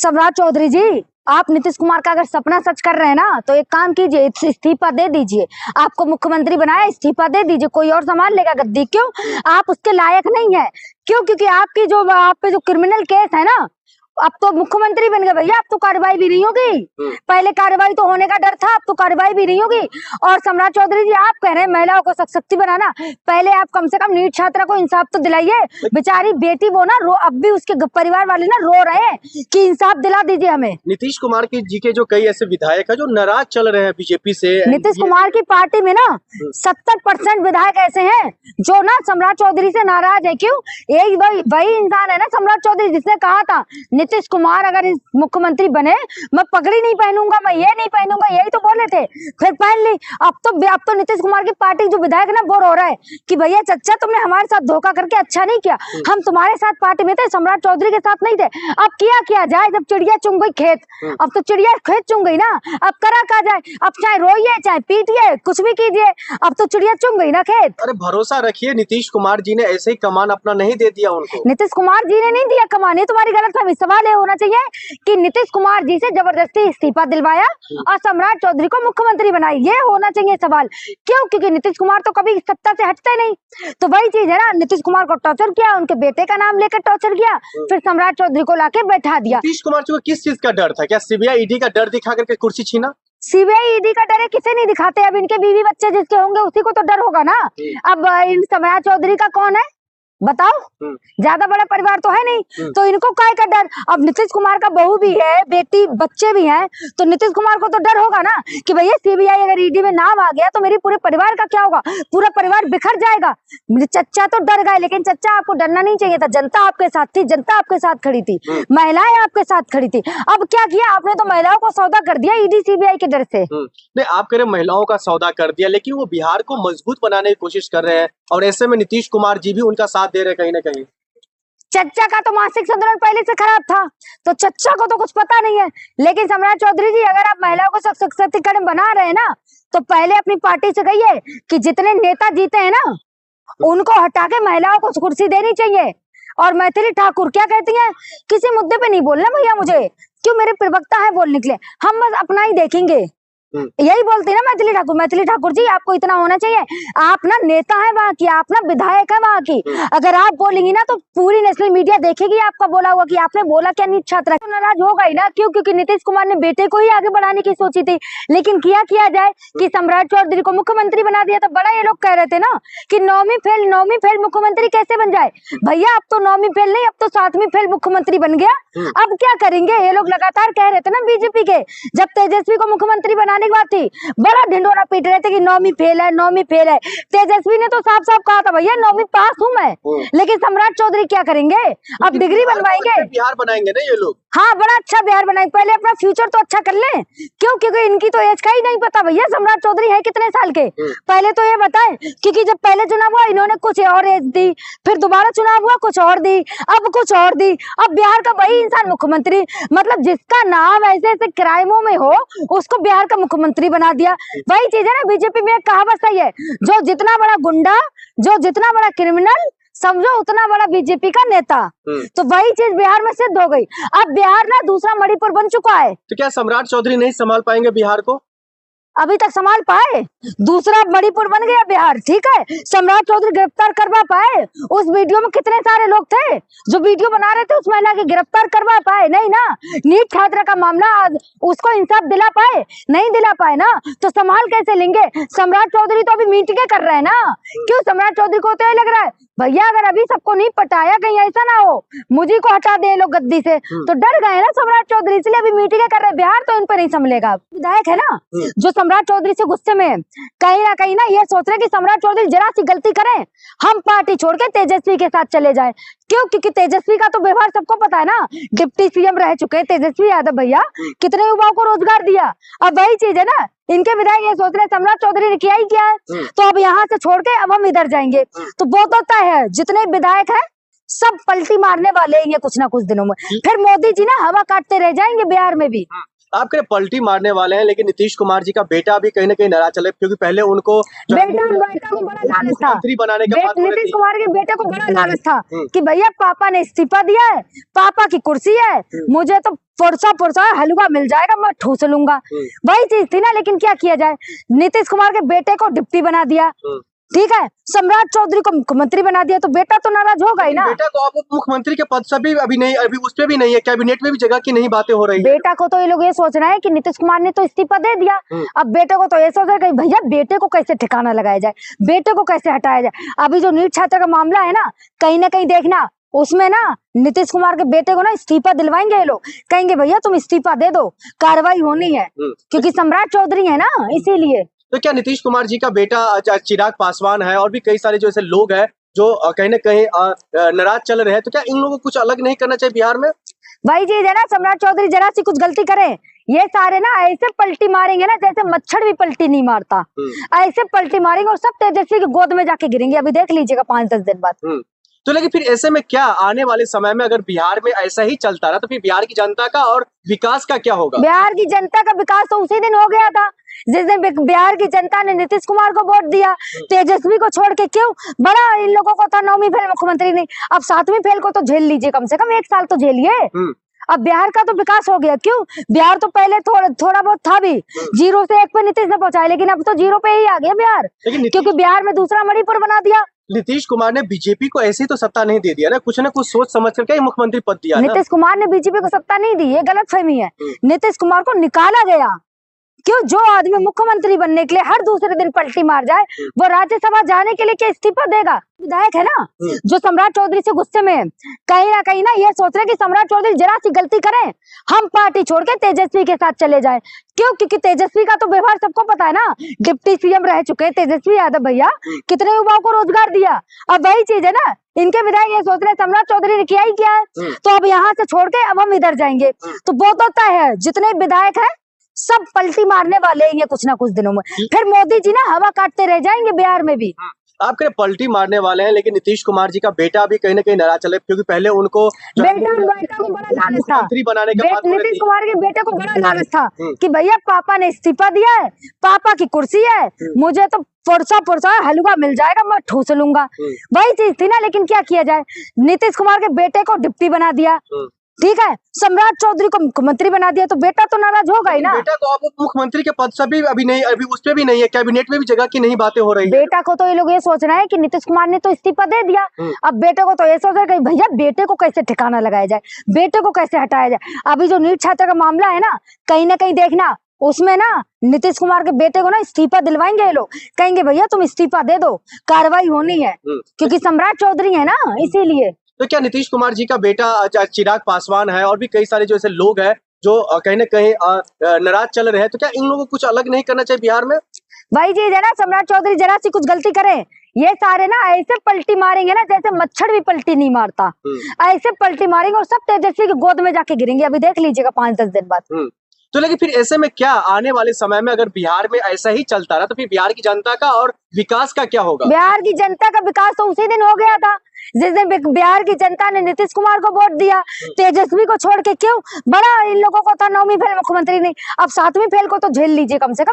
सम्राट चौधरी जी, आप नीतीश कुमार का अगर सपना सच कर रहे हैं ना, तो एक काम कीजिए, इस्तीफा दे दीजिए। आपको मुख्यमंत्री बनाया, इस्तीफा दे दीजिए, कोई और संभाल लेगा गद्दी। क्यों? आप उसके लायक नहीं है। क्यों? क्योंकि आपकी जो आप पे जो क्रिमिनल केस है ना, अब तो मुख्यमंत्री बन गए भैया, अब तो कार्रवाई भी नहीं होगी। पहले कार्रवाई तो होने का डर था, अब तो कार्रवाई भी नहीं होगी। और सम्राट चौधरी जी, आप कह रहे हैं महिलाओं को सशक्ति बनाना, पहले आप कम से कम नीट छात्रा को इंसाफ तो दिलाइए। बेचारी बेटी वो ना अब भी उसके परिवार वाले ना रो रहे हैं कि इंसाफ दिला दीजिए हमें। नीतीश कुमार जी के जो कई ऐसे विधायक है जो नाराज चल रहे हैं बीजेपी से। नीतीश कुमार की पार्टी में ना 70% विधायक ऐसे हैं जो ना सम्राट चौधरी से नाराज है। क्यों? यही वही इंसान है ना सम्राट चौधरी जिसने कहा था नीतीश कुमार अगर मुख्यमंत्री बने मैं पगड़ी नहीं पहनूंगा, मैं ये नहीं पहनूंगा, यही तो बोले थे, फिर पहन ली। अब तो नीतीश कुमार की पार्टी जो विधायक ना बोर हो रहा है कि भैया चच्चा तुमने हमारे साथ धोखा करके अच्छा नहीं किया, हम तुम्हारे साथ पार्टी में थे, सम्राट चौधरी के साथ नहीं थे। अब किया जाए, जब चिड़िया चुंग गई खेत, अब तो चिड़िया खेत चुंग गई ना, अब करा जाए, अब चाहे रोइए चाहे पीटिए कुछ भी कीजिए, अब तो चिड़िया चुंग गई ना खेत। अरे भरोसा रखिए, नीतीश कुमार जी ने ऐसे ही कमान अपना नहीं दे दिया उनको। नीतीश कुमार जी ने नहीं दिया कमान, ये तुम्हारी गलतफहमी। सवाल ये होना चाहिए कि नीतीश कुमार जी से जबरदस्ती इस्तीफा दिलवाया और सम्राट चौधरी को मुख्यमंत्री बनाई, ये होना चाहिए सवाल। क्यों? क्योंकि नीतीश कुमार तो कभी सत्ता से हटते नहीं। तो वही चीज है ना, नीतीश कुमार को टॉर्चर किया, उनके बेटे का नाम लेकर टॉर्चर किया, फिर सम्राट चौधरी को लाके बैठा दिया। नीतीश कुमार जी को किस चीज का डर था? क्या सीबीआई ईडी का डर दिखा करके कुर्सी छीना? सीबीआई ईडी का डर है, किसे नहीं दिखाते। अब इनके बीवी बच्चे जिसके होंगे उसी को तो डर होगा ना। अब इन सम्राट चौधरी का कौन है बताओ? ज्यादा बड़ा परिवार तो है नहीं, तो इनको काय का डर। अब नीतीश कुमार का बहू भी है, बेटी बच्चे भी हैं, तो नीतीश कुमार को तो डर होगा ना कि भैया सीबीआई अगर ईडी में नाम आ गया तो मेरे पूरे परिवार का क्या होगा, पूरा परिवार बिखर जाएगा। चच्चा तो डर गए, लेकिन चच्चा आपको डरना नहीं चाहिए था। जनता आपके साथ थी, जनता आपके साथ खड़ी थी, महिलाएं आपके साथ खड़ी थी। अब क्या किया आपने? तो महिलाओं को सौदा कर दिया ईडी सीबीआई के डर से। नहीं, आप कह रहे महिलाओं का सौदा कर दिया, लेकिन वो बिहार को मजबूत बनाने की कोशिश कर रहे हैं और ऐसे में नीतीश कुमार जी भी उनका साथ दे रहे कहीं ना कहीं। चच्चा का तो मानसिक संतुलन पहले से खराब था, तो चच्चा को तो कुछ पता नहीं है। लेकिन सम्राट चौधरी जी, अगर आप महिलाओं को सशक्तिकरण बना रहे हैं ना, तो पहले अपनी पार्टी से कहिए कि जितने नेता जीते हैं ना उनको हटा के महिलाओं को कुर्सी देनी चाहिए। और मैथिली ठाकुर क्या कहती हैं, किसी मुद्दे पे नहीं बोलना भैया मुझे, क्यों? मेरे प्रवक्ता है बोलने के लिए, हम बस अपना ही देखेंगे, यही बोलती है ना मैथिली ठाकुर। मैथिली ठाकुर जी, आपको इतना होना चाहिए, आप ना नेता है वहाँ की, आप ना विधायक है वहाँ की। अगर आप बोलेंगी ना तो पूरी नेशनल मीडिया देखेगी आपका बोला हुआ कि आपने बोला क्या नीट छात्रा। तो नाराज होगा ही ना। क्यों? क्योंकि नीतीश कुमार ने बेटे को ही आगे बढ़ाने की सोची थी, लेकिन किया जाए कि सम्राट चौधरी को मुख्यमंत्री बना दिया। तो बड़ा ये लोग कह रहे थे ना कि 9वीं फेल मुख्यमंत्री कैसे बन जाए। भैया अब तो 9वीं फेल नहीं, अब तो 7वीं फेल मुख्यमंत्री बन गया। अब क्या करेंगे? ये लोग लगातार कह रहे थे ना बीजेपी के, जब तेजस्वी को मुख्यमंत्री बनाने की बात थी, बड़ा ढिंडोरा पीट रहे थे कि 9वीं फेल है, 9वीं फेल है। तेजस्वी ने तो साफ कहा था भैया 9वीं पास हूं मैं। लेकिन सम्राट चौधरी क्या करेंगे? अब डिग्री बनवाएंगे, बिहार बनाएंगे ना ये लोग। हाँ, बड़ा अच्छा बिहार बनाएंगे। पहले अपना फ्यूचर तो अच्छा कर लें। क्यों? क्योंकि इनकी तो एज का ही नहीं पता भैया, सम्राट चौधरी है कितने साल के, पहले तो ये बताएं। क्योंकि जब पहले चुनाव हुआ इन्होंने कुछ और एज दी, फिर दोबारा चुनाव हुआ कुछ और दी, अब कुछ और दी। अब बिहार का वही इंसान मुख्यमंत्री, मतलब जिसका नाम ऐसे क्राइमों में हो उसको बिहार का मुख्यमंत्री बना दिया। वही चीज है ना, बीजेपी में एक कहावत सही है, जो जितना बड़ा गुंडा, जो जितना बड़ा क्रिमिनल, समझो उतना बड़ा बीजेपी का नेता। तो वही चीज बिहार में सिद्ध हो गई। अब बिहार ना दूसरा मणिपुर बन चुका है। तो क्या सम्राट चौधरी नहीं संभाल पाएंगे बिहार को? अभी तक संभाल पाए? दूसरा मणिपुर बन गया बिहार, ठीक है। सम्राट चौधरी गिरफ्तार करवा पाए? उस वीडियो में कितने सारे लोग थे जो वीडियो बना रहे थे, उस महिला की गिरफ्तार करवा पाए? नहीं ना। नीट छात्रा का मामला, उसको इंसाफ दिला पाए? नहीं दिला पाए ना। तो संभाल कैसे लेंगे? सम्राट चौधरी तो अभी मीटिंगें कर रहे हैं ना। क्यों? सम्राट चौधरी को तो लग रहा है भैया अगर अभी सबको नहीं पटाया, कहीं ऐसा ना हो मुझी को हटा दे लोग गद्दी से, तो डर गए ना सम्राट चौधरी, इसलिए अभी मीटिंगें कर रहे हैं। बिहार तो इन पर नहीं संभलेगा। विधायक है ना जो सम्राट चौधरी से गुस्से में कहीं ना ये सोच रहे कि सम्राट चौधरी जरा सी गलती करें, हम पार्टी छोड़ के तेजस्वी के साथ चले जाएं। क्यों? क्योंकि तेजस्वी का तो व्यवहार सबको पता है ना, डिप्टी सीएम रह चुके हैं तेजस्वी यादव भैया, कितने युवाओं को रोजगार दिया। अब वही चीज है ना, इनके विधायक ये सोच रहे सम्राट चौधरी ने किया ही क्या है, तो अब यहाँ से छोड़ के अब हम इधर जाएंगे। तो बहुत होता है, जितने विधायक है सब पलटी मारने वाले हैं कुछ ना कुछ दिनों में। फिर मोदी जी ना हवा काटते रह जाएंगे बिहार में भी। आप कह रहे पलटी मारने वाले हैं, लेकिन नीतीश कुमार जी का बेटा भी कहीं ना कहीं नाराज चले, क्योंकि पहले उनको जो है बेटा को बड़ा लालच था, मुख्यमंत्री बनाने का बात हो रही नीतीश थी। कुमार के बेटे को बड़ा लालच था कि भैया पापा ने इस्तीफा दिया है, पापा की कुर्सी है, मुझे तो पुरसा हलवा मिल जाएगा, मैं ठूस लूंगा। वही चीज थी ना, लेकिन क्या किया जाए, नीतीश कुमार के बेटे को डिप्टी बना दिया, ठीक है, सम्राट चौधरी को मुख्यमंत्री बना दिया, तो बेटा तो नाराज होगा ही ना। बेटा को आप मुख्यमंत्री के पद से भी अभी नहीं, अभी उस पे भी नहीं है, कैबिनेट में भी जगह की नहीं बातें हो रही है। बेटा को तो ये लोग ये सोच रहे हैं कि नीतीश कुमार ने तो इस्तीफा दे दिया, अब बेटे को तो ये सोच रहे हैं भैया बेटे को कैसे ठिकाना लगाया जाए, बेटे को कैसे हटाया जाए। अभी जो नीट छात्र का मामला है ना कहीं देखना, उसमें ना नीतीश कुमार के बेटे को ना इस्तीफा दिलवाएंगे ये लोग, कहेंगे भैया तुम इस्तीफा दे दो, कार्रवाई होनी है, क्योंकि सम्राट चौधरी है ना, इसीलिए। तो क्या नीतीश कुमार जी का बेटा चिराग पासवान है और भी कई सारे जो ऐसे लोग हैं जो कहीं ना कहीं नाराज चल रहे हैं, तो क्या इन लोगों को कुछ अलग नहीं करना चाहिए बिहार में? वही चीज है ना, सम्राट चौधरी जरा सी कुछ गलती करे, ये सारे ना ऐसे पलटी मारेंगे ना जैसे मच्छर भी पलटी नहीं मारता, ऐसे पलटी मारेंगे और सब तेजस्वी की गोद में जाके गिरेंगे। अभी देख लीजिएगा 5-10 दिन बाद। तो लेकिन फिर ऐसे में क्या आने वाले समय में अगर बिहार में ऐसा ही चलता रहा तो फिर बिहार की जनता का और विकास का क्या होगा? बिहार की जनता का विकास तो उसी दिन हो गया था जिस दिन बिहार की जनता ने नीतीश कुमार को वोट दिया। तेजस्वी को छोड़ के क्यों, बड़ा इन लोगों को था 9वीं फेल मुख्यमंत्री नहीं, अब 7वीं फेल को तो झेल लीजिए, कम से कम 1 साल तो झेलिए। अब बिहार का तो विकास हो गया, क्यों, बिहार तो पहले थोड़ा बहुत था भी, 0 से 1 पे नीतीश ने पहुंचाया, लेकिन अब तो 0 पे ही आ गया बिहार, क्योंकि बिहार में दूसरा मणिपुर बना दिया। नीतीश कुमार ने बीजेपी को ऐसी तो सत्ता नहीं दे दिया ना, कुछ न कुछ सोच समझ करके मुख्यमंत्री पद दिया। नीतीश कुमार ने बीजेपी को सत्ता नहीं दी, ये गलतफहमी है। नीतीश कुमार को निकाला गया, क्यों, जो आदमी मुख्यमंत्री बनने के लिए हर दूसरे दिन पलटी मार जाए, वो राज्यसभा जाने के लिए क्या इस्तीफा देगा? विधायक है ना जो सम्राट चौधरी से गुस्से में है, कहीं ना ये सोच रहे कि सम्राट चौधरी जरा सी गलती करें, हम पार्टी छोड़ के तेजस्वी के साथ चले जाए। क्यों, क्योंकि तेजस्वी का तो व्यवहार सबको पता है ना, डिप्टी सीएम रह चुके तेजस्वी यादव भैया, कितने युवाओं को रोजगार दिया। अब वही चीज है ना, इनके विधायक ये सोच रहे सम्राट चौधरी ने किया ही क्या है, तो अब यहाँ से छोड़ के अब हम इधर जाएंगे, तो वो तो तय है, जितने विधायक है सब पलटी मारने वाले हैं कुछ ना कुछ दिनों में, फिर मोदी जी ना हवा काटते रह जाएंगे बिहार में भी। आप कह रहे पलटी मारने वाले हैं, लेकिन नीतीश कुमार जी का बेटा भी कहीं ना कहीं नाराज चले, क्योंकि पहले उनको बेटा को बड़ा लालच था, मुख्यमंत्री बनाने का बात हो रही थी। नीतीश कुमार के बेटे को बड़ा लालच था कि भैया पापा ने इस्तीफा दिया है, पापा की कुर्सी है, मुझे तो पुरसा हलवा मिल जाएगा, मैं ठूस लूंगा। वही चीज थी ना, लेकिन क्या किया जाए, नीतीश कुमार के बेटे को डिप्टी बना दिया, ठीक है, सम्राट चौधरी को मुख्यमंत्री बना दिया, तो बेटा तो नाराज होगा ही ना। बेटा को आप मुख्यमंत्री के पद से भी अभी नहीं, अभी उस पे भी नहीं है, कैबिनेट में भी जगह की नहीं बातें हो रही है। बेटा को तो ये लोग ये सोच रहे हैं कि नीतीश कुमार ने तो इस्तीफा दे दिया, अब बेटे को तो ये सोच रहे हैं भैया बेटे को कैसे ठिकाना लगाया जाए, बेटे को कैसे हटाया जाए। अभी जो नीट छात्र का मामला है ना कहीं देखना, उसमें ना नीतीश कुमार के बेटे को ना इस्तीफा दिलवाएंगे ये लोग, कहेंगे भैया तुम इस्तीफा दे दो, कार्रवाई होनी है, क्योंकि सम्राट चौधरी है ना, इसीलिए। तो क्या नीतीश कुमार जी का बेटा चिराग पासवान है और भी कई सारे जो ऐसे लोग हैं जो कहीं ना कहीं नाराज चल रहे हैं, तो क्या इन लोगों को कुछ अलग नहीं करना चाहिए बिहार में? वही चीज है ना, सम्राट चौधरी जरा सी कुछ गलती करे, ये सारे ना ऐसे पलटी मारेंगे ना जैसे मच्छर भी पलटी नहीं मारता, ऐसे पलटी मारेंगे और सब तेजस्वी की गोद में जाके गिरेंगे। अभी देख लीजिएगा 5-10 दिन बाद। तो लेकिन फिर ऐसे में क्या आने वाले समय में अगर बिहार में ऐसा ही चलता रहा तो फिर बिहार की जनता का और विकास का क्या होगा? बिहार की जनता का विकास तो उसी दिन हो गया था जिस दिन बिहार की जनता ने नीतीश कुमार को वोट दिया। तेजस्वी को छोड़ के क्यों, बड़ा इन लोगों को था 9वीं फेल मुख्यमंत्री नहीं, अब 7वीं फेल को तो झेल लीजिए, कम से कम